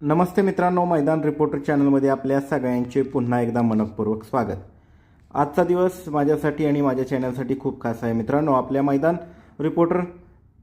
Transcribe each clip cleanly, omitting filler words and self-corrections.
नमस्ते मित्रांनो, मैदान रिपोर्टर चॅनलमध्ये आपल्या सगळ्यांचे पुन्हा एकदा मनपूर्वक स्वागत। आजचा दिवस माझ्यासाठी आणि माझ्या चॅनलसाठी खूप खास आहे मित्रांनो। आपल्या मैदान रिपोर्टर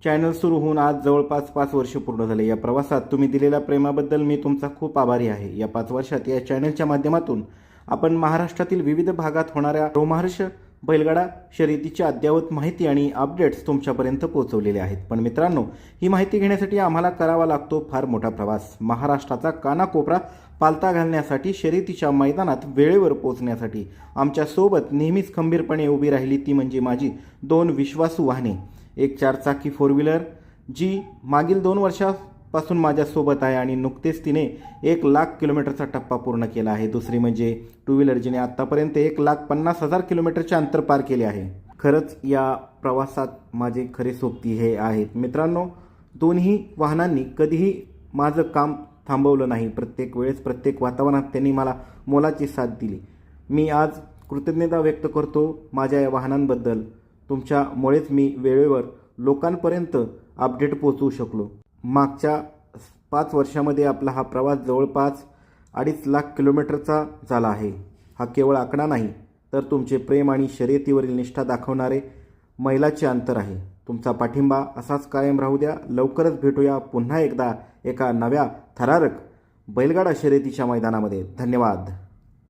चॅनल सुरू होऊन आज जवळपास 5 वर्ष पूर्ण झाले। या प्रवासात तुम्ही दिलेल्या प्रेमाबद्दल मी तुमचा खूप आभारी आहे। या 5 वर्षात या चॅनलच्या माध्यमातून आपण महाराष्ट्रातील विविध भागात होणाऱ्या रोमहर्ष बैलगाडा शर्यतीची अद्ययावत माहिती आणि अपडेट्स तुमच्यापर्यंत पोहोचवलेले आहेत। पण मित्रांनो, ही माहिती घेण्यासाठी आम्हाला करावा लागतो फार मोठा प्रवास। महाराष्ट्राचा कानाकोपरा पालथा घालण्यासाठी, शर्यतीच्या मैदानात वेळेवर पोहोचण्यासाठी आमच्या सोबत नेहमीच खंबीरपणे उभी राहिली ती म्हणजे माझी 2 विश्वासू वाहने। एक 4 चाकी 4 व्हीलर जी मागील 2 वर्षापासून माझ्यासोबत आहे आणि नुकतेच तिने 1 लाख किलोमीटरचा टप्पा पूर्ण केला आहे। दुसरी म्हणजे 2 व्हीलर जिने आतापर्यंत 1,50,000 किलोमीटरचे अंतर पार केले आहे। खरंच या प्रवासात माझे खरे सोबती हे आहेत मित्रांनो। दोन्ही वाहनांनी कधीही माझं काम थांबवलं नाही। प्रत्येक वेळेस प्रत्येक वातावरणात त्यांनी मला मोलाची साथ दिली। मी आज कृतज्ञता व्यक्त करतो माझ्या या वाहनांबद्दल। तुमच्यामुळेच मी वेळेवर लोकांपर्यंत अपडेट पोहोचवू शकलो। मागच्या 5 वर्षामध्ये आपला हा प्रवास जवळपास 2.5 लाख किलोमीटरचा झाला आहे। हा केवळ आकडा नाही तर तुमचे प्रेम आणि शर्यतीवरील निष्ठा दाखवणारे मैलाचे अंतर आहे। तुमचा पाठिंबा असाच कायम राहू द्या। लवकरच भेटूया पुन्हा एकदा एका नव्या थरारक बैलगाडा शर्यतीच्या मैदानामध्ये। धन्यवाद।